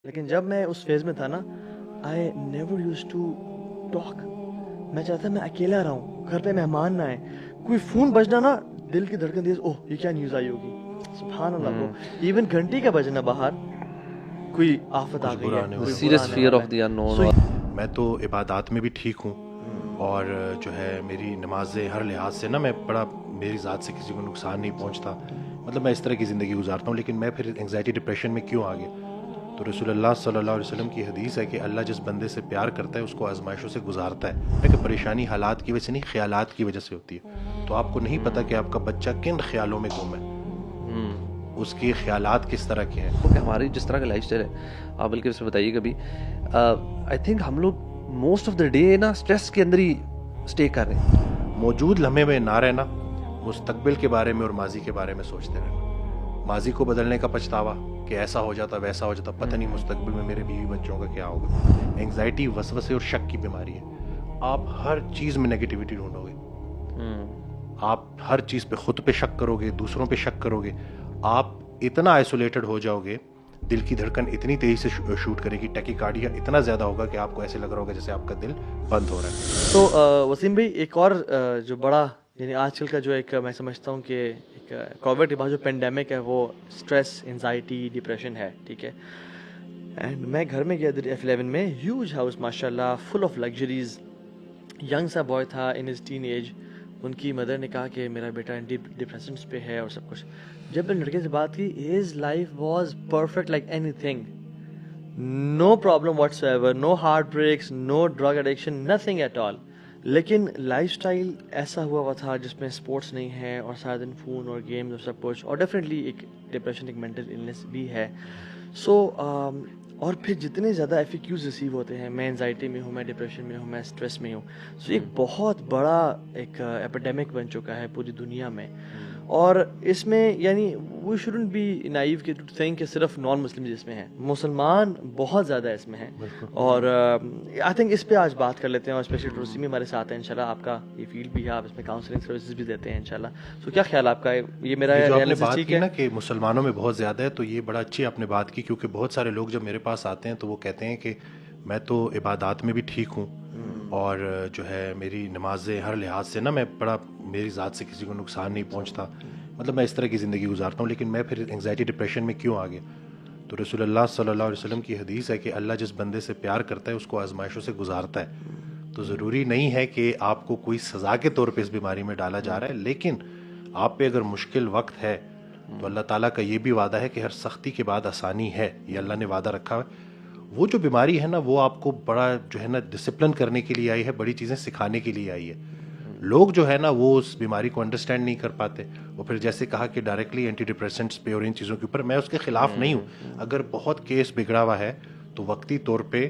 लेकिन जब मैं उस फेज़ में था ना, I never used to talk. मैं चाहता मैं अकेला रहूँ, घर पे मेहमान ना आए। कोई फ़ोन बजना ना, दिल की धड़कन तेज़, ओह! ये क्या न्यूज़ आई होगी? सुभान अल्लाह ब्रो। इवन घंटी का बजना बाहर, कोई आफ़त आ कुछ गई बुरा है, आने कोई वाला बुरा सीरियस आने फियर वाला ऑफ द है। अननोन। सो और मैं तो इबादत में भी ठीक हूँ और जो है मेरी नमाज़ें हर लिहाज से ना मैं बड़ा मेरी ज़ात से किसी को नुकसान नहीं पहुँचता। मतलब मैं इस तरह की ज़िंदगी गुजारता हूँ, लेकिन मैं फिर एंग्जाइटी डिप्रेशन में क्यों आ गया? तो रसूलुल्लाह सल्लल्लाहु अलैहि वसल्लम की हदीस है कि अल्लाह जिस बंदे से प्यार करता है उसको आजमाइशों से गुजारता है कि परेशानी हालात की वजह से नहीं, ख्यालात की वजह से होती है। तो आपको नहीं पता कि आपका बच्चा किन ख्यालों में गुम है, उसके ख्यालात किस तरह के हैं। कि हमारी जिस तरह का लाइफस्टाइल है, आप बल्कि उसमें बताइए कभी। आई थिंक हम लोग मोस्ट ऑफ द डे ना स्ट्रेस के अंदर ही स्टे कर रहे हैं। मौजूद लम्हे में ना रहना, मुस्तकबिल के बारे में और माजी के बारे में सोचते रहना। माजी को बदलने का पछतावा कि ऐसा हो जाता वैसा हो जाता, पता नहीं मुस्तकबिल में मेरे बीवी बच्चों का क्या होगा। एंग्जाइटी, वसवसे और शक की बीमारी है। आप हर चीज़ में नेगेटिविटी ढूंढोगे, आप हर चीज़ पे खुद पे शक करोगे, दूसरों पे शक करोगे, आप इतना आइसोलेटेड हो जाओगे, दिल की धड़कन इतनी तेजी से शूट करेगी, टैकीकार्डिया इतना ज़्यादा होगा कि आपको ऐसे लग रहा होगा जैसे आपका दिल बंद हो रहा है। तो वसीम भाई, एक और जो बड़ा यानी आजकल का जो एक मैं समझता हूँ कि एक कोविड के बाद जो पेंडेमिक है वो स्ट्रेस, एंजाइटी, डिप्रेशन है, ठीक है। एंड मैं घर में गया F11 में, ह्यूज हाउस माशाल्लाह, फुल ऑफ लग्जरीज। यंग सा बॉय था इन हिज टीन एज। उनकी मदर ने कहा कि मेरा बेटा डिप्रेशन पे है और सब कुछ। जब मैंने लड़के से बात की, his life was perfect like anything, no problem whatsoever, no heartbreaks, no drug addiction, nothing at all. लेकिन लाइफस्टाइल ऐसा हुआ था जिसमें स्पोर्ट्स नहीं है और सारा दिन फ़ोन और गेम्स और सब कुछ, और डेफिनेटली एक डिप्रेशन, एक मेंटल इलनेस भी है। सो और फिर जितने ज़्यादा FAQs रिसीव होते हैं, मैं एंजाइटी में हूँ, मैं डिप्रेशन में हूँ, मैं स्ट्रेस में हूँ। सो एक बहुत बड़ा एक एपिडेमिक बन चुका है पूरी दुनिया में। और इसमें यानी वी शुडंट बी नाइव कि टू थिंक कि सिर्फ नॉन मुस्लिम इसमें हैं, मुसलमान बहुत ज़्यादा इसमें हैं। और आई थिंक इस पे आज बात कर लेते हैं, और स्पेशली टूरिस्ट में हमारे साथ हैं इंशाल्लाह। आपका ये फील्ड भी है, आप इसमें काउंसलिंग सर्विसेज भी देते हैं इंशाल्लाह। सो क्या ख्याल आपका है? ये मेरा ये जो आपने एनालिसिस बात ठीक की ना है? कि मुसलमानों में बहुत ज़्यादा है, तो ये बड़ा अच्छी आपने बात की, क्योंकि बहुत सारे लोग जब मेरे पास आते हैं तो वो कहते हैं कि मैं तो इबादत में भी ठीक हूँ और जो है मेरी नमाजें हर लिहाज से ना मैं बड़ा मेरी ज़ात से किसी को नुकसान नहीं पहुँचता। मतलब मैं इस तरह की ज़िंदगी गुजारता हूँ, लेकिन मैं फिर एंग्जाइटी डिप्रेशन में क्यों आ गया? तो रसूलुल्लाह सल्लल्लाहु अलैहि वसल्लम की हदीस है कि अल्लाह जिस बंदे से प्यार करता है उसको आजमाइशों से गुजारता है। तो ज़रूरी नहीं है कि आपको कोई सज़ा के तौर पे इस बीमारी में डाला जा रहा है, लेकिन आप पे अगर मुश्किल वक्त है तो अल्लाह ताला का ये भी वादा है कि हर सख्ती के बाद आसानी है, ये अल्लाह ने वादा रखा है। वो जो बीमारी है ना, वो आपको बड़ा जो है ना डिसिप्लिन करने के लिए आई है, बड़ी चीज़ें सिखाने के लिए आई है। लोग जो है ना वो उस बीमारी को अंडरस्टैंड नहीं कर पाते। वो फिर जैसे कहा कि डायरेक्टली एंटी डिप्रेसेंट्स पे और इन चीज़ों के ऊपर, मैं उसके खिलाफ नहीं हूँ। अगर बहुत केस बिगड़ा हुआ है तो वक्ती तौर पे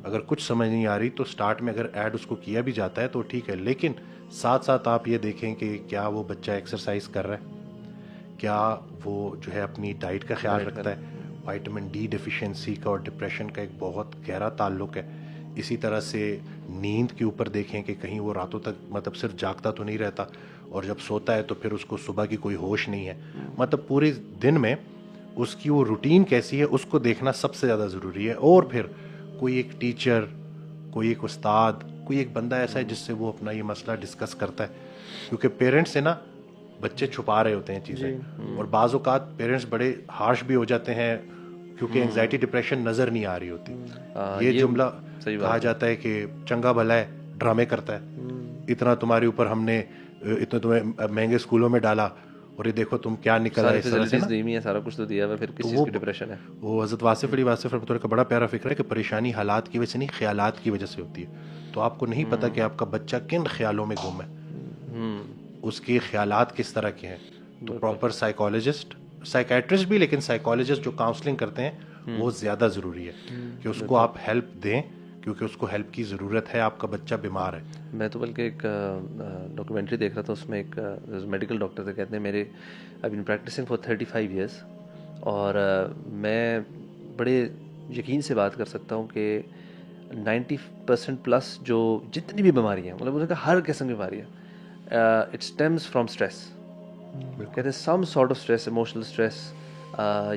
अगर कुछ समझ नहीं आ रही तो स्टार्ट में अगर ऐड उसको किया भी जाता है तो ठीक है, लेकिन साथ साथ आप ये देखें कि क्या वो बच्चा एक्सरसाइज कर रहा है, क्या वो जो है अपनी डाइट का ख्याल रखता है। विटामिन डी डिफिशिएंसी का और डिप्रेशन का एक बहुत गहरा ताल्लुक है। इसी तरह से नींद के ऊपर देखें कि कहीं वो रातों तक मतलब सिर्फ जागता तो नहीं रहता, और जब सोता है तो फिर उसको सुबह की कोई होश नहीं है। मतलब पूरे दिन में उसकी वो रूटीन कैसी है उसको देखना सबसे ज़्यादा ज़रूरी है। और फिर कोई एक टीचर, कोई एक उस्ताद, कोई एक बंदा ऐसा है जिससे वो अपना ये मसला डिस्कस करता है, क्योंकि पेरेंट्स से ना बच्चे छुपा रहे होते हैं चीज़ें, और बाज़ औक़ात पेरेंट्स बड़े हार्श भी हो जाते हैं क्योंकि एंग्जाइटी डिप्रेशन नज़र नहीं आ रही होती। ये जुमला कहा जाता है कि चंगा भला है, ड्रामे करता है, इतना तुम्हारे ऊपर हमने इतने तुम्हें महंगे स्कूलों में डाला और ये देखो तुम क्या निकल आए। सारा कुछ तो दिया हुआ, फिर किस चीज़ की डिप्रेशन है? वो हज़रत वासिफ़ अली वासिफ़ रहमतुल्लाह का बड़ा प्यारा फिक्र है कि परेशानी हालात की वजह से नहीं, ख्यालात की वजह से होती है। तो आपको नहीं पता कि आपका बच्चा किन ख्यालों में गुम है, उसके ख्यालात किस तरह के हैं। तो प्रॉपर साइकोलॉजिस्ट, साइकेट्रिस्ट भी, लेकिन साइकोलॉजिस्ट जो काउंसलिंग करते हैं वो ज़्यादा ज़रूरी है कि उसको आप हेल्प दें, क्योंकि उसको हेल्प की ज़रूरत है। आपका बच्चा बीमार है। मैं तो बल्कि एक डॉक्यूमेंट्री देख रहा था, उसमें एक मेडिकल डॉक्टर थे, कहते हैं मेरे I been practicing for 35 years, और मैं बड़े यकीन से बात कर सकता हूँ कि 90% प्लस जो जितनी भी बीमारियाँ, मतलब उसका हर किस्म की बीमारियाँ, इट स्टेम्स फ्रॉम स्ट्रेस। कहते हैं some sort of stress, emotional stress,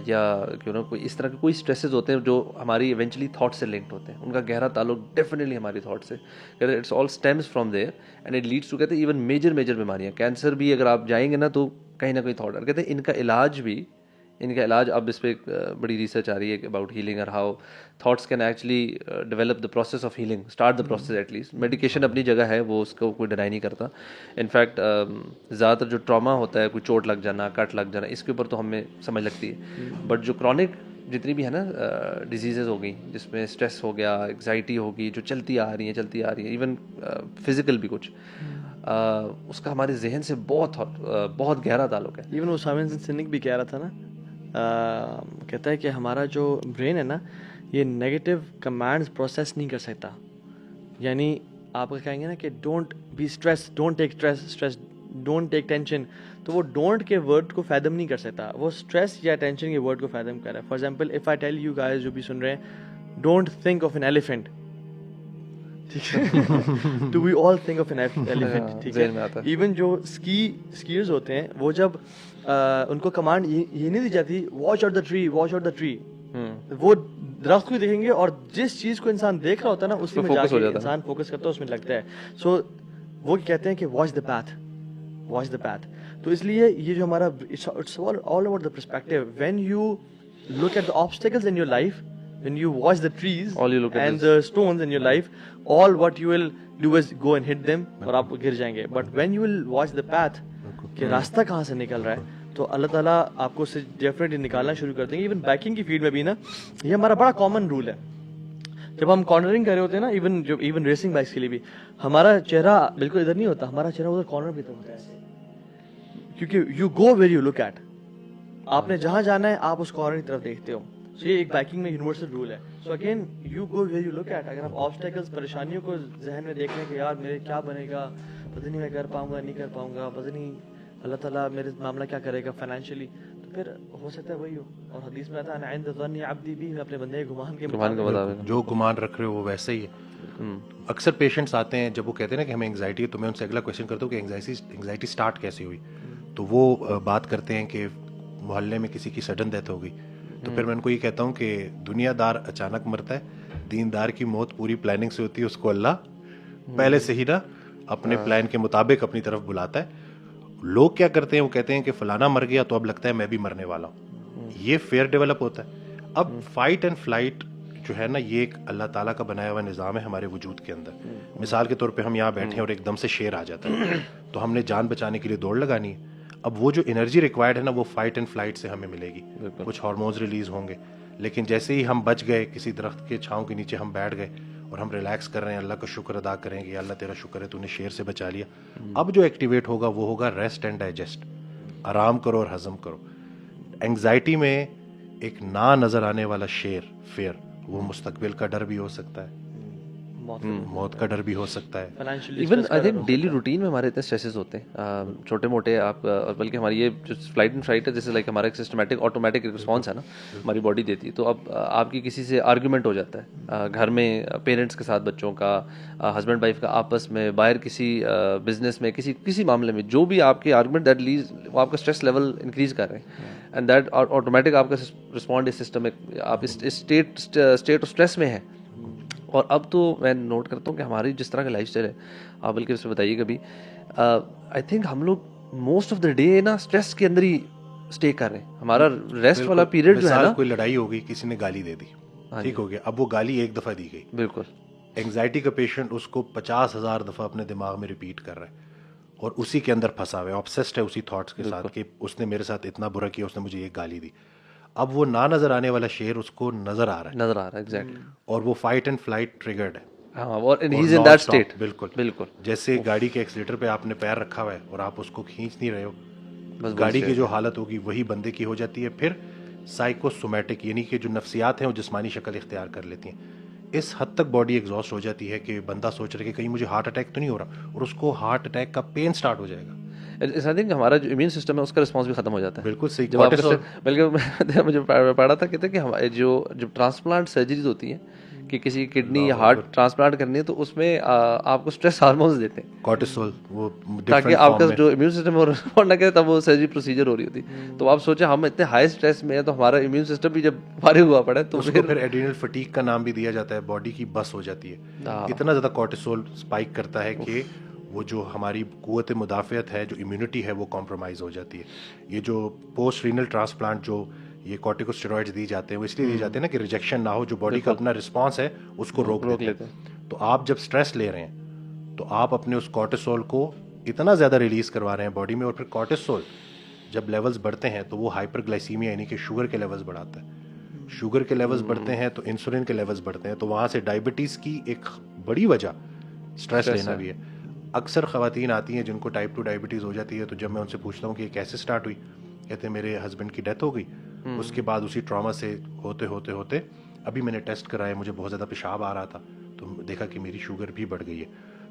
या क्यों ना कोई इस तरह के कोई स्ट्रेसेस होते हैं जो हमारी इवेंचुअली थॉट से लिंक्ड होते हैं, उनका गहरा ताल्लुक डेफिनेटली हमारी थॉट से, it's all stems from there and it leads to, कहते हैं इवन मेजर बीमारियाँ, कैंसर भी अगर आप जाएंगे ना तो कहीं ना कहीं थॉट, और कहते हैं इनका इलाज अब इस पर बड़ी रिसर्च आ रही है अबाउट हीलिंग और how thoughts can actually develop the process of healing, start the process at least. Medication अपनी जगह है, वो उसको कोई डिनाई नहीं करता। इनफैक्ट ज़्यादातर जो ट्रॉमा होता है, कोई चोट लग जाना, कट लग जाना, इसके ऊपर तो हमें समझ लगती है, बट जो क्रॉनिक जितनी भी है ना डिजीज़ेज़ हो गई, जिसमें स्ट्रेस हो गया, एग्जाइटी होगी, जो चलती आ रही है, इवन फिजिकल भी कुछ, उसका हमारे जहन से बहुत गहरा ताल्लुक है। इवन उसामा सिनिक भी कह रहा था ना, कहता है कि हमारा जो ब्रेन है ना, ये नेगेटिव कमांड्स प्रोसेस नहीं कर सकता। यानी आप कहेंगे ना कि don't be stress, don't take stress, don't take tension, तो वो डोंट के वर्ड को फैदम नहीं कर सकता, वो स्ट्रेस या टेंशन के वर्ड को फैदम कर रहा है। For example, if I tell you guys जो भी सुन रहे हैं, don't think of an elephant, ठीक है, do we all think of an elephant, ठीक है। इवन जो स्कीयर्स होते हैं, वो जब उनको कमांड ये नहीं दी जाती, watch out the tree, watch out the tree, वो दरख्त को देखेंगे और जिस चीज को इंसान देख रहा होता है ना, उसमें जाके इंसान फोकस करता है, उसमें लगता है। सो वो कहते हैं कि watch the path, watch the path. तो इसलिए ये जो हमारा it's all about the perspective. When you look at the obstacles in your life, when you watch the trees and the stones in your life, all what you will do is go and hit them और आप गिर जाएंगे। But when you will watch the path, कि रास्ता कहाँ से निकल रहा है, तो अल्लाह ताला आपको उससे डेफिनेटली निकालना शुरू कर देंगे। इवन बाइकिंग की फील्ड में भी ना, ये हमारा बड़ा कॉमन रूल है। जब हम कॉर्नरिंग कर रहे होते हैं ना, इवन रेसिंग बाइक्स के लिए भी, हमारा चेहरा बिल्कुल इधर नहीं होता, हमारा चेहरा उधर कॉर्नर पे होता है, क्योंकि you go where you look at. आपने जहाँ जाना है आप उस कॉर्नर की तरफ देखते हो। So, ये एक बाइकिंग में यूनिवर्सल रूल है। So again you go where you look at. अगर आप ऑब्स्टेकल्स, परेशानियों को जहन में देख लें कि यार मेरे क्या बनेगा, पता नहीं मैं कर पाऊंगा नहीं कर पाऊंगा, पता नहीं अल्लाह ताला मेरे मामला क्या करेगा फाइनेंशियली, तो फिर हो सकता है वही हो। और हदीस में आता है ना, ज़न्नी अब्दी भी, अपने बंदे के गुमान के मुताबिक, जो गुमान रख रहे हो वो वैसे ही है। अक्सर पेशेंट्स आते हैं, जब वो कहते हैं ना कि हमें एंग्जाइटी है, तो मैं उनसे अगला क्वेश्चन करता हूँ कि एंग्जाइटी स्टार्ट कैसे हुई। तो वो बात करते हैं कि मोहल्ले में किसी की सडन डेथ हो गई। तो फिर मैं उनको ये कहता हूँ कि दुनियादार अचानक मरता है, दीनदार की मौत पूरी प्लानिंग से होती है, उसको अल्लाह पहले से ही ना अपने प्लान के मुताबिक अपनी तरफ बुलाता है। लोग क्या करते हैं, वो कहते हैं कि फलाना मर गया तो अब लगता है मैं भी मरने वाला हूँ। ये फेयर डेवलप होता है। अब फाइट एंड फ्लाइट जो है ना, ये एक अल्लाह ताला का बनाया हुआ निज़ाम है हमारे वजूद के अंदर। मिसाल के तौर पे हम यहाँ बैठे हैं और एकदम से शेर आ जाता है, तो हमने जान बचाने के लिए दौड़ लगानी है। अब वो जो एनर्जी रिक्वायर्ड है ना, वो फाइट एंड फ्लाइट से हमें मिलेगी, कुछ हार्मोन्स रिलीज होंगे। लेकिन जैसे ही हम बच गए, किसी दरख्त के छांव के नीचे हम बैठ गए और हम रिलैक्स कर रहे हैं, अल्लाह का शुक्र अदा करेंगे, अल्लाह तेरा शुक्र है तूने शेर से बचा लिया। अब जो एक्टिवेट होगा वो होगा रेस्ट एंड डाइजेस्ट, आराम करो और हजम करो। एंग्जाइटी में एक ना नजर आने वाला शेर, फेयर, वो मुस्तकबिल का डर भी हो सकता है, मौत का डर भी हो सकता है। Even I think daily routine में हमारे इतने स्ट्रेसेस होते हैं छोटे मोटे, आप और बल्कि हमारी ये जो फ्लाइट एंड फ्लाइट है, जैसे लाइक हमारा एक सिस्टमेटिक ऑटोमेटिक रिस्पॉन्स है ना, हमारी बॉडी देती है। तो अब आपकी किसी से आर्ग्यूमेंट हो जाता है घर में, पेरेंट्स के साथ बच्चों का, हस्बैंड वाइफ का आपस में, बाहर किसी बिजनेस में, किसी मामले में, जो भी आपके आर्ग्यूमेंट दैट लीज, वो आपका स्ट्रेस लेवल इंक्रीज कर रहे हैं, एंड दैट ऑटोमेटिक आपका रिस्पॉन्ड सिस्टम, आप इस स्टेट ऑफ स्ट्रेस में है। और अब तो मैं नोट करता हूँ कि हमारी जिस तरह का लाइफस्टाइल है, आप बल्कि उसमें बताइए कभी, आई थिंक हम लोग मोस्ट ऑफ द डे ना स्ट्रेस के अंदर ही स्टे कर रहे हैं। हमारा रेस्ट वाला पीरियड जो है ना, कोई लड़ाई हो गई, किसी ने गाली दे दी, ठीक हो गया, अब वो गाली एक दफा दी गई, बिल्कुल एंग्जाइटी का पेशेंट उसको 50,000 दफा अपने दिमाग में रिपीट कर रहा है और उसी के अंदर फंसा हुआ है, ऑब्सेस्ड है उसी थॉट्स के साथ कि उसने मेरे साथ इतना बुरा किया, उसने मुझे एक गाली दी। अब वो ना नजर आने वाला शेर उसको नजर आ रहा है एग्जैक्टली, और वो फाइट एंड फ्लाइट ट्रिगर्ड है। हाँ, और he is in that state. बिल्कुल जैसे गाड़ी के एक्सीलेटर पे आपने पैर रखा हुआ है और आप उसको खींच नहीं रहे हो, बस गाड़ी की जो हालत होगी वही बंदे की हो जाती है। फिर साइकोसोमैटिक, यानी कि जो नफ्सियात हैं वो जिस्मानी शक्ल इख्तियार कर लेती हैं। इस हद तक बॉडी एग्जॉस्ट हो जाती है कि बंदा सोच रहा है कि कहीं मुझे हार्ट अटैक तो नहीं हो रहा, और उसको हार्ट अटैक का पेन स्टार्ट हो जाएगा। आई थिंक हमारा जो इम्यून सिस्टम है उसका रिस्पांस भी खत्म हो जाता है। बिल्कुल सही। बल्कि मुझे पढ़ा था कहते हैं कि हमारे जो ट्रांसप्लांट सर्जरीज होती हैं, कि किसी की किडनी या हार्ट ट्रांसप्लांट करनी है तो उसमें आपको स्ट्रेस हार्मोन्स देते हैं कॉर्टिसोल, वो ताकि डिफरेंट आपका फॉर्म में। जो इम्यून सिस्टम है वो रिस्पॉन्ड ना करे, तब वो सर्जरी प्रोसीजर हो रही होती। तो आप सोचे हम इतने हाई स्ट्रेस में हैं तो हमारा इम्यून सिस्टम भी जब फारिग हुआ पड़ा है तो उसको फिर एड्रीनल फटीग का नाम भी दिया जाता है, बॉडी की बस हो जाती है। इतना ज़्यादा कॉर्टिसोल स्पाइक करता है कि वो जो हमारी कुव्वत मुदाफ़ियत है, जो इम्यूनिटी है, वो कॉम्प्रोमाइज़ हो जाती है। ये जो पोस्ट रीनल ट्रांसप्लांट जो ये कॉर्टिकोस्टेरॉइड्स दिए जाते हैं वो इसलिए दिए जाते हैं ना कि रिजेक्शन ना हो, जो बॉडी का अपना रिस्पॉन्स है उसको रोक लेते हैं। तो आप जब स्ट्रेस ले रहे हैं तो आप अपने उस कॉर्टिसोल को इतना ज़्यादा रिलीज़ करवा रहे हैं बॉडी में, और फिर कॉर्टिसोल जब लेवल्स बढ़ते हैं तो वो हाइपरग्लाइसीमिया यानी कि शुगर के लेवल्स बढ़ाता है। शुगर के लेवल्स बढ़ते हैं तो इंसुलिन के लेवल्स बढ़ते हैं, तो वहाँ से डायबिटीज़ की एक बड़ी वजह स्ट्रेस लेना भी है। अक्सर ख़वातीन आती हैं जिनको टाइप 2 डायबिटीज़ हो जाती है, तो जब मैं उनसे पूछता हूँ कि ये कैसे स्टार्ट हुई, कहते हैं मेरे हस्बैंड की डेथ हो गई, उसके बाद उसी ट्रॉमा से होते होते होते अभी मैंने टेस्ट कराया, मुझे बहुत ज़्यादा पेशाब आ रहा था तो देखा कि मेरी शुगर भी बढ़ गई है।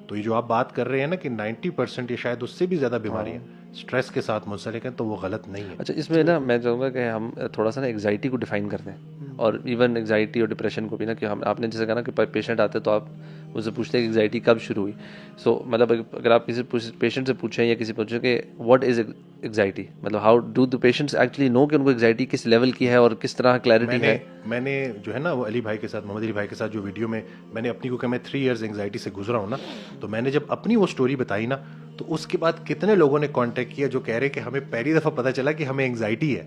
तो ये जो आप बात कर रहे हैं ना कि 90% या शायद उससे भी ज़्यादा बीमारियाँ स्ट्रेस के साथ मुंसलिक हैं, तो वो गलत नहीं है। अच्छा, इसमें ना मैं चाहूँगा कि हम थोड़ा सा ना एग्जाइटी को डिफाइन कर दें, और इवन एग्जाइटी और डिप्रेशन को भी ना, कि हम आपने जैसे कहा ना कि पेशेंट आते हैं तो आप उससे पूछते हैं कि एग्जाइटी कब शुरू हुई। सो मतलब अगर आप किसी पेशेंट से पूछें या किसी पूछें कि व्हाट इज़ एग्जाइटी, मतलब how do the patients actually know कि उनको एग्जाइटी किस लेवल की है और किस तरह क्लैरिटी है। मैंने जो है ना वो अली भाई के साथ, मोहम्मद अली भाई के साथ जो वीडियो में मैंने अपनी को, मैं 3 इयर्स एंग्जाइटी से गुजरा हूँ ना, तो मैंने जब अपनी वो स्टोरी बताई ना, तो उसके बाद कितने लोगों ने कांटेक्ट किया जो कह रहे कि हमें पहली दफ़ा पता चला कि हमें एंग्जाइटी है,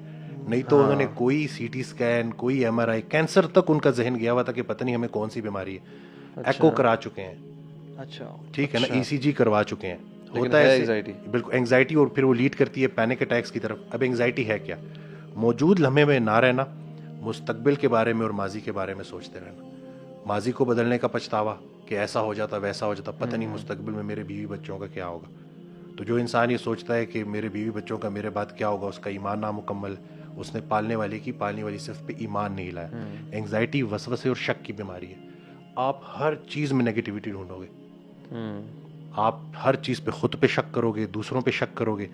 नहीं तो उन्होंने कोई सीटी स्कैन, कोई MRI, कैंसर तक उनका जहन गया हुआ था कि पता नहीं हमें कौन सी बीमारी है। एको करा चुके हैं, अच्छा ठीक है ना, ECG करवा चुके हैं, होता है है एंग्जाइटी। बिल्कुल एंग्जाइटी, और फिर वो लीड करती है पैनिक अटैक्स की तरफ। अब एंग्जाइटी है क्या? मौजूद लम्हे में ना रहना, मुस्तकबिल के बारे में और माजी के बारे में सोचते रहना। माजी को बदलने का पछतावा कि ऐसा हो जाता वैसा हो जाता, पता नहीं मुस्तकबिल में मेरे बीवी बच्चों का क्या होगा। तो जो इंसान ये सोचता है कि मेरे बीवी बच्चों का मेरे बाद क्या होगा, उसका ईमान नामुकम्मल, उसने पालने वाली सिर्फ पे ईमान नहीं लाया। एंग्जाइटी वसवसे और शक की बीमारी है। आप हर चीज़ में नेगेटिविटी ढूंढोगे, आप हर चीज़ पे खुद पे शक करोगे, दूसरों पे शक करोगे,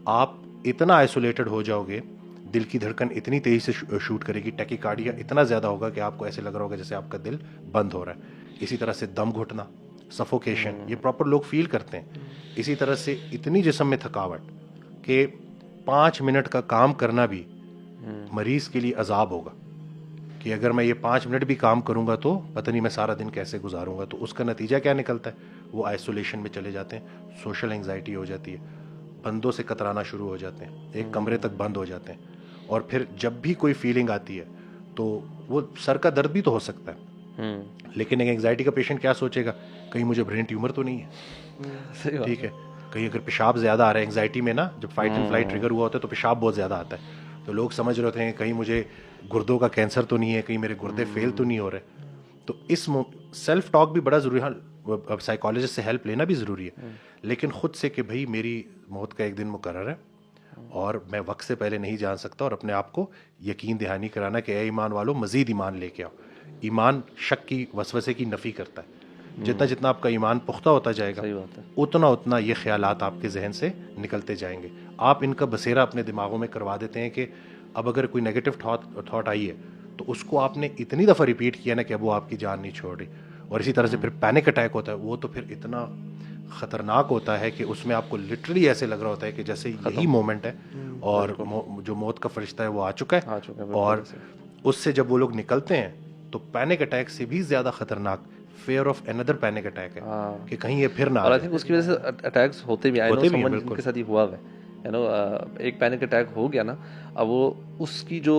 आप इतना आइसोलेटेड हो जाओगे, दिल की धड़कन इतनी तेज़ी से शूट करेगी, टैकीकार्डिया इतना ज़्यादा होगा कि आपको ऐसे लग रहा होगा जैसे आपका दिल बंद हो रहा है। इसी तरह से दम घुटना, सफोकेशन, ये प्रॉपर लोग फील करते हैं। इसी तरह से इतनी जिस्म में थकावट कि 5 मिनट का काम करना भी मरीज़ के लिए अजाब होगा, कि अगर मैं ये 5 मिनट भी काम करूंगा तो पता नहीं मैं सारा दिन कैसे गुजारूंगा। तो उसका नतीजा क्या निकलता है? वो आइसोलेशन में चले जाते हैं, सोशल एंग्जाइटी हो जाती है, बंदों से कतराना शुरू हो जाते हैं, एक कमरे तक बंद हो जाते हैं। और फिर जब भी कोई फीलिंग आती है तो वो सर का दर्द भी तो हो सकता है, लेकिन एक एंग्जाइटी का पेशेंट क्या सोचेगा, कहीं मुझे ब्रेन ट्यूमर तो नहीं है, ठीक है, कहीं अगर पेशाब ज़्यादा आ रहा है एंग्जाइटी में ना, जब फाइट एंड फ्लाइट ट्रिगर हुआ होता है तो पेशाब बहुत ज़्यादा आता है, तो लोग समझ रहे होते हैं कहीं मुझे गुर्दों का कैंसर तो नहीं है, कहीं मेरे गुर्दे फेल तो नहीं हो रहे। तो इस सेल्फ टॉक भी बड़ा ज़रूरी है। हाँ, साइकोलॉजिस्ट से हेल्प लेना भी ज़रूरी है, लेकिन ख़ुद से कि भाई मेरी मौत का एक दिन मुकर्रर है और मैं वक्त से पहले नहीं जान सकता, और अपने आप को यकीन दहानी कराना कि ए ईमान वालों मज़ीद ईमान लेके आओ। ईमान शक की, वसवसे की नफ़ी करता है। जितना जितना आपका ईमान पुख्ता होता जाएगा, उतना उतना ये ख्यालात आपके जहन से निकलते जाएंगे। आप इनका बसेरा अपने दिमागों में करवा देते हैं कि अब अगर कोई नेगेटिव थॉट आई है तो उसको आपने इतनी दफ़ा रिपीट किया ना कि अब वो आपकी जान नहीं छोड़ रही। और इसी तरह से फिर पैनिक अटैक होता है, वो तो फिर इतना ख़तरनाक होता है कि उसमें आपको लिटरली ऐसे लग रहा होता है कि जैसे यही मोमेंट है और जो मौत का फरिश्ता है वो आ चुका है। और उससे जब वो लोग निकलते हैं तो पैनिक अटैक से भी ज़्यादा ख़तरनाक fair of another panic attack है कि कहीं ये फिर ना। और आई थिंक उसकी वजह से अटैक्स होते भी, आई नो समवन जिनके साथ ही हुआ है, यू नो, एक पैनिक अटैक हो गया ना, अब वो उसकी जो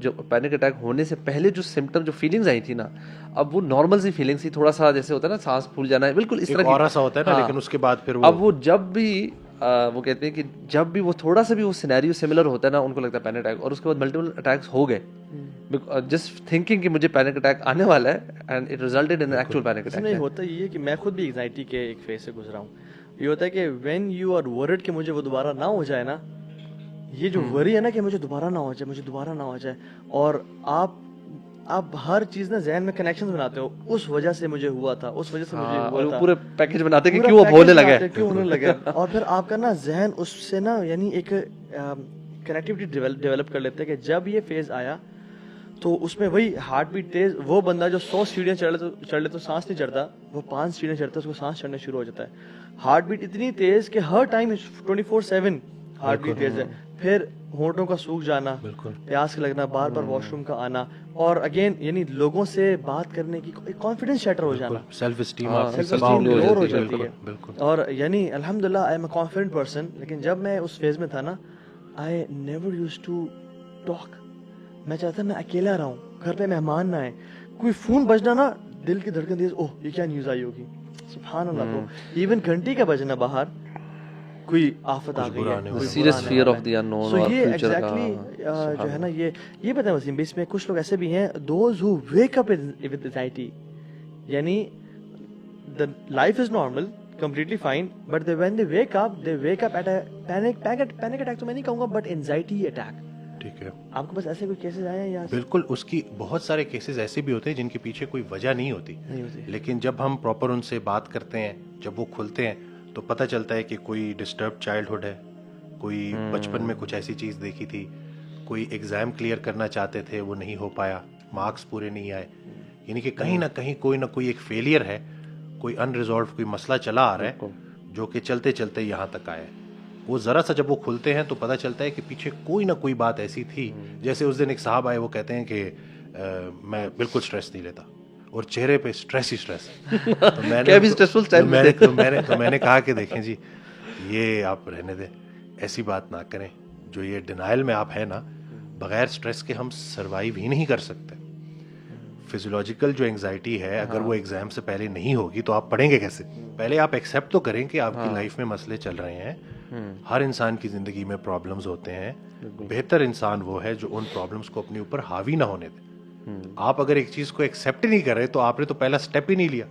पैनिक अटैक होने से पहले जो सिम्टम, जो फीलिंग्स आई थी ना, अब वो नॉर्मल सी फीलिंग्स थी, थोड़ा सा जैसे होता है ना सांस फूल जाना है, बिल्कुल इस तरह की सा होता है ना। लेकिन उसके बाद फिर अब वो जब भी वो कहते हैं कि जब भी वो थोड़ा सा भी वो सिनेरियो सिमिलर होता है ना, उनको लगता है पैनिक अटैक, और उसके बाद मल्टीपल अटैक्स हो गए जस्ट थिंकिंग कि मुझे पैनिक अटैक आने वाला है, and it resulted in actual panic attack. नहीं होता ये कि मैं खुद भी एंग्जाइटी के एक फेज से गुजरा हूँ। ये होता है कि व्हेन यू आर वरिड कि मुझे वो दोबारा ना हो जाए ना, ये जो वरी है ना कि मुझे दोबारा ना हो जाए, मुझे दोबारा ना हो जाए, और आप हर चीज ना जहन में कनेक्शंस बनाते हो, उस वजह से मुझे हुआ था, उस वजह से मुझे हुआ था, पूरे पैकेज बनाते कि क्यों अब होने लगा है, क्यों होने लगे। और फिर आपका ना जहन उससे ना यानी एक कनेक्टिविटी डेवलप कर लेते हैं कि जब ये फेज आया तो उसमें वही हार्ट बीट तेज, वो बंदा जो 100 सीढ़ियाँ चढ़ ले तो सांस नहीं चढ़ता, वो 5 सीढ़ियाँ चढ़ता है उसको सांस चढ़ना शुरू हो जाता है। हार्ट बीट इतनी तेज कि हर टाइम 24/7 हार्ट बीट तेज है। फिर होंठों का सूख जाना, प्यास लगना, बार बार वॉशरूम का आना, और अगेन यानी लोगों से बात करने की कॉन्फिडेंस शैटर हो जाना, सेल्फ स्टीम लोअर हो जाती है। और यानी अल्हम्दुलिल्लाह I am a confident person, लेकिन जब मैं उस फेज में था ना, I never used to talk. मैं चाहता मैं अकेला रहूं, घर पे मेहमान ना आए, कोई फोन बजना ना दिल की धड़कन तेज, ओह ये क्या न्यूज आई होगी, सुभान अल्लाह। तो इवन घंटी का बजना बाहर कोई आफत आ गई है, serious fear of the unknown so और ये फ्यूचर exactly, जो है ना ये पता है वसीम, इसमें कुछ लोग ऐसे भी हैं, those who wake up with anxiety, यानी the life is normal completely fine, but when they wake up at a panic attack तो मैं नहीं कहूँगा, but anxiety attack। ठीक है, आपके पास ऐसे कोई केसेस आए हैं या? बिल्कुल, उसकी बहुत सारे केसेस ऐसे भी होते हैं जिनके पीछे कोई वजह नहीं होती, लेकिन जब हम प्रॉपर उनसे बात करते हैं, जब वो खुलते हैं तो पता चलता है कि कोई डिस्टर्ब चाइल्डहुड है, कोई बचपन में कुछ ऐसी चीज़ देखी थी, कोई एग्ज़ाम क्लियर करना चाहते थे वो नहीं हो पाया, मार्क्स पूरे नहीं आए, यानी कि कहीं ना कहीं कोई ना कोई एक फेलियर है, कोई अनरिजॉल्व कोई मसला चला आ रहा है जो कि चलते चलते यहाँ तक आया है। वो ज़रा सा जब वो खुलते हैं तो पता चलता है कि पीछे कोई ना कोई बात ऐसी थी। जैसे उस दिन एक साहब आए, वो कहते हैं कि मैं बिल्कुल स्ट्रेस नहीं लेता, और चेहरे पे स्ट्रेस ही स्ट्रेस। तो मैंने कहा कि देखें जी, ये आप रहने दें, ऐसी बात ना करें, जो ये डिनाइल में आप है ना, बगैर स्ट्रेस के हम सरवाइव ही नहीं कर सकते। फिजियोलॉजिकल जो एंजाइटी है, अगर वो एग्जाम से पहले नहीं होगी तो आप पढ़ेंगे कैसे? पहले आप एक्सेप्ट तो करें कि आपकी लाइफ में मसले चल रहे हैं, हर इंसान की जिंदगी में प्रॉब्लम्स होते हैं। बेहतर इंसान वो है जो उन प्रॉब्लम्स को अपने ऊपर हावी ना होने दे। आप अगर एक चीज को एक्सेप्ट ही नहीं कर रहे तो आपने तो पहला स्टेप ही नहीं लिया।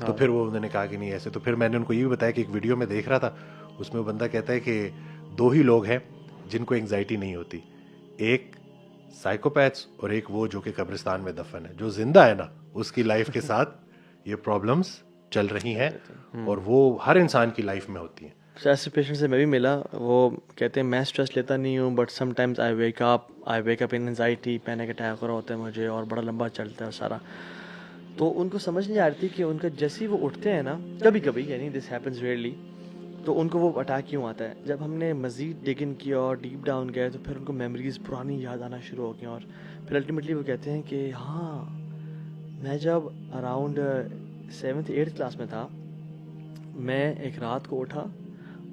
तो फिर वो उन्होंने कहा कि नहीं ऐसे, तो फिर मैंने उनको ये भी बताया कि एक वीडियो में देख रहा था, उसमें वो बंदा कहता है कि 2 ही लोग हैं जिनको एंजाइटी नहीं होती, एक साइकोपैथ्स और एक वो जो कि कब्रिस्तान में दफन है। जो जिंदा है ना, उसकी लाइफ के साथ ये प्रॉब्लम्स चल रही हैं, और वो हर इंसान की लाइफ में होती हैं। ऐसे पेशेंट से मैं भी मिला, वो कहते हैं मैं स्ट्रेस लेता नहीं हूँ, but sometimes I wake up in anxiety, panic attack हो रहा होता है मुझे, और बड़ा लंबा चलता है सारा। तो उनको समझ नहीं आ रही थी कि उनका जैसे ही वो उठते हैं ना, कभी कभी, यानी दिस हैपेंस रेयरली, तो उनको वो अटैक क्यों आता है। जब हमने मज़ीद डिग इन किया और डीप डाउन गए तो फिर उनको मेमोरीज पुरानी याद आना शुरू हो गई, और फिर अल्टीमेटली वो कहते हैं कि हाँ, मैं जब अराउंड 7th-8th क्लास में था, मैं एक रात को उठा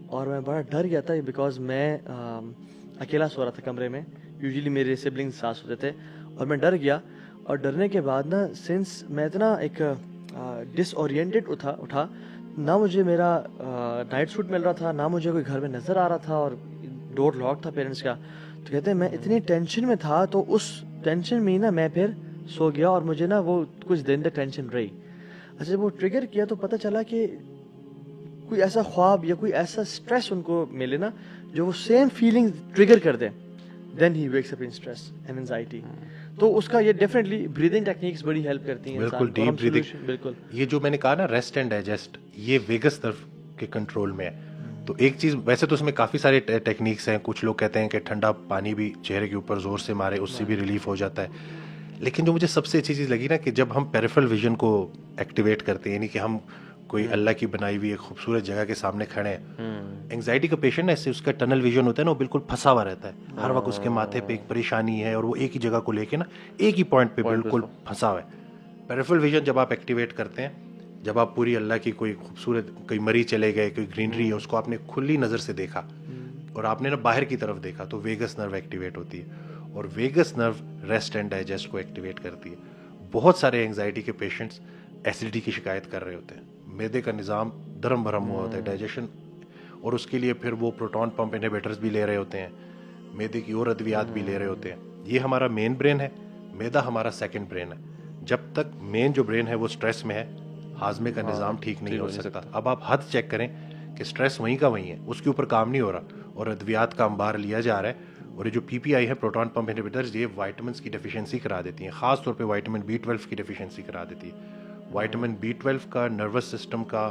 और मैं बड़ा डर गया था, बिकॉज मैं अकेला सो रहा था कमरे में, यूजुअली मेरे सिबलिंग्स साथ सोते थे, और मैं डर गया। और डरने के बाद ना, सिंस मैं इतना एक डिसओरिएंटेड उठा, ना मुझे मेरा नाइट सूट मिल रहा था, ना मुझे कोई घर में नज़र आ रहा था, और डोर लॉक था पेरेंट्स का। तो कहते हैं मैं इतनी टेंशन में था, तो उस टेंशन में ही ना मैं फिर सो गया, और मुझे ना वो कुछ दिन तक टेंशन रही। अच्छा, जब वो ट्रिगर किया तो पता चला कि कोई ऐसा ख्वाब या कोई ऐसा स्ट्रेस उनको मिले ना, जो वो सेम फीलिंग ट्रिगर कर दे, then he wakes up in stress and anxiety. तो उसका ये डेफिनेटली ब्रीदिंग टेक्निक्स बड़ी हेल्प करती हैं। बिल्कुल, डीप ब्रीदिंग। बिल्कुल, ये जो मैंने कहा ना, रेस्ट एंड डाइजेस्ट, ये वेगस नर्व के कंट्रोल में है। तो एक चीज, वैसे तो उसमें काफी सारे टेक्निक्स हैं। कुछ लोग कहते हैं कि ठंडा पानी भी चेहरे के ऊपर जोर से मारे, उससे भी रिलीफ हो जाता है। लेकिन जो मुझे सबसे अच्छी चीज लगी ना, कि जब हम पेरिफेरल विजन को एक्टिवेट करते हैं, यानी कि हम कोई अल्लाह की बनाई हुई एक खूबसूरत जगह के सामने खड़े हैं। एंजाइटी का पेशेंट है, इससे उसका टनल विजन होता है ना, वो बिल्कुल फंसा हुआ रहता है। हर वक्त उसके माथे पे एक परेशानी है, और वो एक ही जगह को लेके ना, एक ही पॉइंट पे बिल्कुल फंसा हुआ है। पेरिफेरल विजन जब आप एक्टिवेट करते हैं, जब आप पूरी अल्लाह की कोई खूबसूरत, कोई मरी चले गए, कोई ग्रीनरी है, उसको आपने खुली नज़र से देखा, और आपने ना बाहर की तरफ देखा, तो वेगस नर्व एक्टिवेट होती है, और vagus nerve rest and digest को एक्टिवेट करती है। बहुत सारे एंजाइटी के पेशेंट्स एसिडिटी की शिकायत कर रहे होते हैं, मैदे का निज़ाम धर्म भरम हुआ होता है, डाइजेशन, और उसके लिए फिर वो प्रोटॉन पंप इनहिबिटर्स भी ले रहे होते हैं, मैदे की और अद्वियात भी ले रहे होते हैं। ये हमारा मेन ब्रेन है, मैदा हमारा सेकंड ब्रेन है। जब तक मेन जो ब्रेन है वो स्ट्रेस में है, हाजमे का निज़ाम ठीक नहीं हो सकता। अब आप हद चेक करें कि स्ट्रेस वहीं का वहीं है, उसके ऊपर काम नहीं हो रहा, और अद्वियात का अंबार लिया जा रहा है। और ये जो PPI है, प्रोटॉन पंप इनहिबिटर्स, ये विटामिन की डेफिशिएंसी करा देती हैं, खास तौर पे विटामिन B12 की डेफिशिएंसी करा देती है। विटामिन B12 का नर्वस सिस्टम का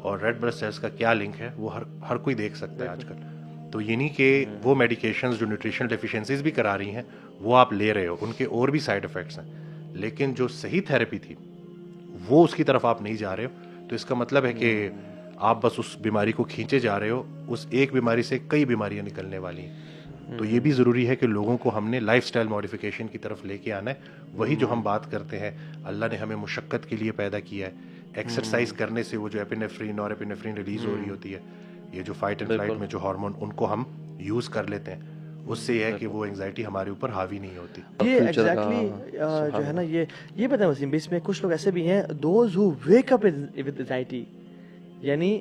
और रेड ब्लड सेल्स का क्या लिंक है, वो हर कोई देख सकता है आजकल। तो ये नहीं कि वो मेडिकेशंस जो न्यूट्रिशनल डेफिशिएंसीज भी करा रही हैं वो आप ले रहे हो, उनके और भी साइड इफ़ेक्ट्स हैं, लेकिन जो सही थेरेपी थी वो उसकी तरफ आप नहीं जा रहे हो। तो इसका मतलब है कि आप बस उस बीमारी को खींचे जा रहे हो, उस एक बीमारी से कई बीमारियां निकलने वाली हैं। तो ये भी ज़रूरी है कि लोगों को हमने लाइफस्टाइल मॉडिफिकेशन की तरफ लेके आना है। वही जो हम बात करते हैं, अल्लाह ने हमें मुशक्क़त के लिए पैदा किया है। एक्सरसाइज करने से वो जो एपिनेफ्रीन और एपिनेफ्रीन रिलीज हो रही होती है, ये जो फाइट एंड फ्लाइट में जो हार्मोन, उनको हम यूज़ कर लेते हैं, उससे यह है कि वो एंजाइटी हमारे ऊपर हावी नहीं होती। ये एग्जैक्टली जो है ना, ये पता है वसीम, इसमें कुछ लोग ऐसे भी हैं, those who wake up with anxiety, यानी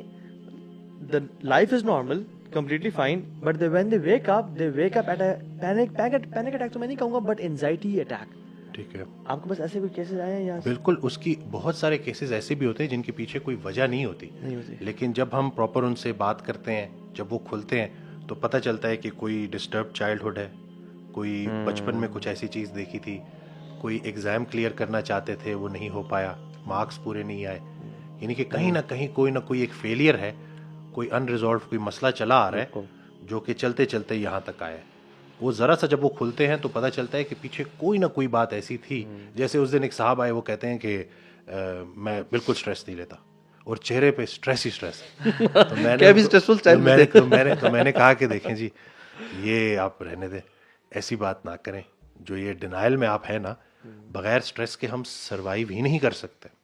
the life is normal completely fine, but when they wake up at a panic attack तो मैं नहीं कहूँगा, but anxiety attack। ठीक है, आपके पास ऐसे कोई केसेस आए हैं या? बिल्कुल, उसकी बहुत सारे केसेस ऐसे भी होते हैं जिनके पीछे कोई वजह नहीं होती, लेकिन जब हम प्रॉपर उनसे बात करते हैं, जब वो खुलते हैं, तो पता चलता है कि कोई डिस्टर्ब चाइल्डहुड है, कोई बचपन में कुछ ऐसी चीज़ देखी थी, कोई एग्ज़ाम क्लियर करना चाहते थे, वो नहीं हो पाया, मार्क्स पूरे नहीं आए, यानी कि कहीं ना कहीं कोई ना कोई एक फेलियर है, कोई अनरिजॉल्व कोई मसला चला आ रहा है जो कि चलते चलते यहाँ तक आया है। वो ज़रा सा जब वो खुलते हैं तो पता चलता है कि पीछे कोई ना कोई बात ऐसी थी। जैसे उस दिन एक साहब आए, वो कहते हैं कि मैं बिल्कुल स्ट्रेस नहीं लेता और चेहरे पे स्ट्रेस ही स्ट्रेस। तो मैंने कहा कि देखें जी, ये आप रहने दें, ऐसी बात ना करें, जो ये डिनाइल में आप हैं ना, बगैर स्ट्रेस के हम सर्वाइव ही नहीं कर सकते।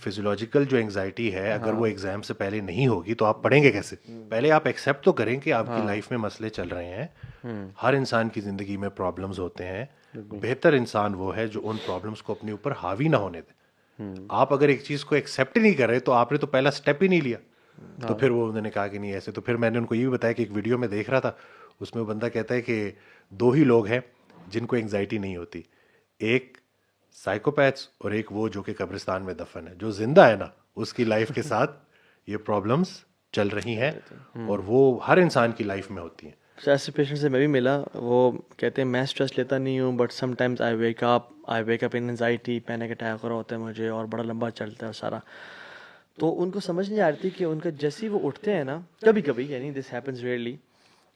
फिजियोलॉजिकल जो एंजाइटी है, अगर वो एग्जाम से पहले नहीं होगी तो आप पढ़ेंगे कैसे? पहले आप एक्सेप्ट तो करें कि आपकी लाइफ में मसले चल रहे हैं, हर इंसान की जिंदगी में प्रॉब्लम्स होते हैं। बेहतर इंसान वो है जो उन प्रॉब्लम्स को अपने ऊपर हावी ना होने दे। आप अगर एक चीज को एक्सेप्ट ही नहीं कर रहे तो आपने तो पहला स्टेप ही नहीं लिया। तो फिर वो उन्होंने कहा कि नहीं ऐसे, तो फिर मैंने उनको ये भी बताया कि एक वीडियो में देख रहा था, उसमें वो बंदा कहता है कि दो ही लोग हैं जिनको एंजाइटी नहीं होती, एक साइकोपैथ्स और एक वो जो कि कब्रिस्तान में दफन है। जो जिंदा है ना, उसकी लाइफ के साथ ये प्रॉब्लम्स चल रही हैं और वो हर इंसान की लाइफ में होती हैं। ऐसे पेशेंट से मैं भी मिला, वो कहते हैं मैं स्ट्रेस लेता नहीं हूँ, but sometimes I wake up in anxiety, panic attack हो रहा होता है मुझे और बड़ा लंबा चलता है सारा। तो उनको समझ नहीं आ रही थी कि उनका जैसे ही वो उठते हैं ना, कभी कभी, यानी दिस हैपन्स रेयरली,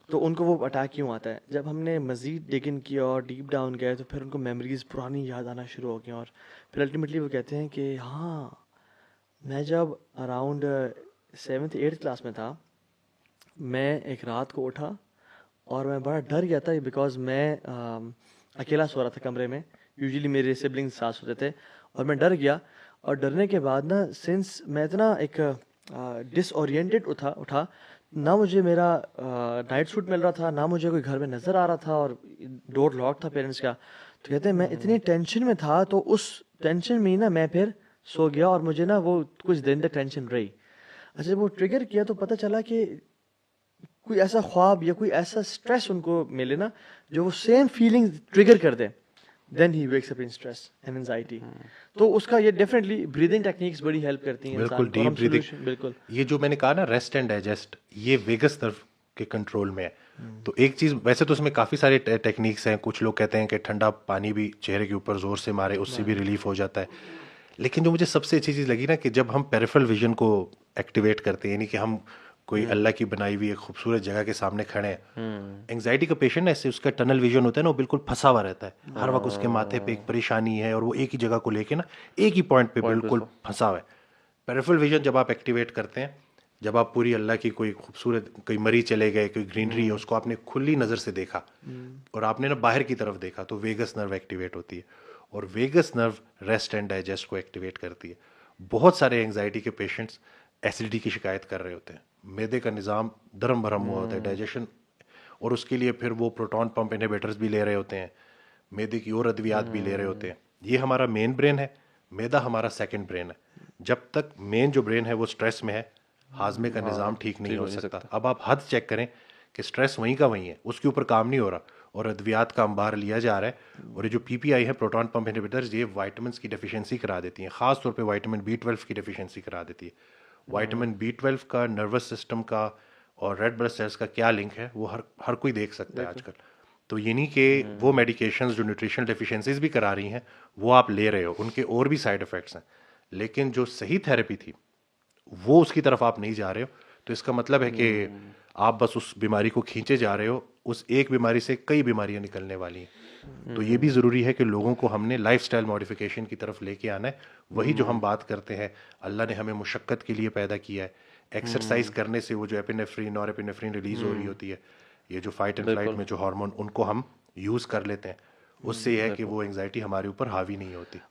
तो उनको वो अटैक क्यों आता है। जब हमने मज़ीद डिग इन किया और डीप डाउन गए तो फिर उनको मेमोरीज़ पुरानी याद आना शुरू हो गई, और फिर अल्टीमेटली वो कहते हैं कि हाँ, मैं जब अराउंड 7th 8th क्लास में था, मैं एक रात को उठा और मैं बड़ा डर गया था, बिकॉज मैं अकेला सो रहा था कमरे में, यूजुअली मेरे सिबलिंग्स साथ सोते थे, और मैं डर गया। और डरने के बाद ना, सिंस मैं इतना एक डिसओरिएंटेड उठा, ना मुझे मेरा नाइट सूट मिल रहा था, ना मुझे कोई घर में नज़र आ रहा था, और डोर लॉक था पेरेंट्स का। तो कहते हैं मैं इतनी टेंशन में था, तो उस टेंशन में ही ना मैं फिर सो गया, और मुझे ना वो कुछ दिन तक टेंशन रही। अच्छा, वो ट्रिगर किया तो पता चला कि कोई ऐसा ख्वाब या कोई ऐसा स्ट्रेस उनको मिले ना, जो वो सेम फीलिंग ट्रिगर कर दे, then he wakes up in stress and anxiety. तो उसका ये डेफिनेटली ब्रीदिंग टेक्निक्स बड़ी हेल्प करती हैं। बिल्कुल, डीप ब्रीदिंग। बिल्कुल, ये जो मैंने कहा ना, रेस्ट एंड डाइजेस्ट, ये वेगस नर्व के कंट्रोल में है। तो एक चीज, वैसे तो उसमें काफी सारे टेक्निक्स हैं। कुछ लोग कहते हैं कि ठंडा पानी भी चेहरे के ऊपर जोर से मारे, उससे भी रिलीफ हो जाता है। लेकिन जो मुझे सबसे अच्छी चीज लगी ना, कि जब हम पेरिफेरल विजन को एक्टिवेट करते हैं, यानी कि हम कोई अल्लाह की बनाई हुई एक खूबसूरत जगह के सामने खड़े हैं। एंजाइटी का पेशेंट ऐसे, उसका टनल विजन होता है ना, वो बिल्कुल फंसा हुआ रहता है, हर वक्त उसके माथे पे एक परेशानी है और वो एक ही जगह को लेके ना, एक ही पॉइंट पे बिल्कुल फंसा हुआ है। पेरिफेरल विजन जब आप एक्टिवेट करते हैं, जब आप पूरी अल्लाह की कोई खूबसूरत, कोई मरी चले गए, कोई ग्रीनरी है, उसको आपने खुली नज़र से देखा और आपने ना बाहर की तरफ देखा, तो वेगस नर्व एक्टिवेट होती है, और vagus nerve rest and digest को एक्टिवेट करती है। बहुत सारे एंजाइटी के पेशेंट्स एसिडिटी की शिकायत कर रहे होते हैं, मैदे का निज़ाम धर्म भरम हुआ होता है, डाइजेशन, और उसके लिए फिर वो प्रोटॉन पंप इनहिबिटर्स भी ले रहे होते हैं, मैदे की और अद्वियात भी ले रहे होते हैं। ये हमारा मेन ब्रेन है, मैदा हमारा सेकंड ब्रेन है। जब तक मेन जो ब्रेन है वो स्ट्रेस में है, हाजमे का निज़ाम ठीक नहीं हो सकता। अब आप हद चेक करें कि स्ट्रेस वहीं का वहीं है, उसके ऊपर काम नहीं हो रहा और अद्वियात का अंबार लिया जा रहा है। और ये जो पीपीआई है, प्रोटॉन पंप इनहिबिटर्स, ये विटामिन्स की डेफिशिएंसी करा देती हैं, खास तौर पे विटामिन B12 की डेफिशिएंसी करा देती है। विटामिन B12 का नर्वस सिस्टम का और रेड ब्लड सेल्स का क्या लिंक है, वो हर कोई देख सकता है आजकल। तो ये नहीं कि वो मेडिकेशंस जो न्यूट्रिशनल डेफिशिएंसीज भी करा रही हैं वो आप ले रहे हो, उनके और भी साइड इफ़ेक्ट्स हैं, लेकिन जो सही थेरेपी थी वो उसकी तरफ आप नहीं जा रहे हो। तो इसका मतलब है कि आप बस उस बीमारी को खींचे जा रहे हो, उस एक बीमारी से कई बीमारियां निकलने वाली हैं। तो ये भी ज़रूरी है कि लोगों को हमने लाइफस्टाइल मॉडिफिकेशन की तरफ लेके आना है। वही जो हम बात करते हैं, अल्लाह ने हमें मुशक्क़त के लिए पैदा किया है। एक्सरसाइज करने से वो जो एपिनेफ्रिन और एपिनेफ्रिन रिलीज हो रही होती है, ये जो फाइट एंड फ्लाइट में जो हार्मोन, उनको हम यूज़ कर लेते हैं। उससे यह है कि वो एंजाइटी हमारे ऊपर हावी नहीं होती।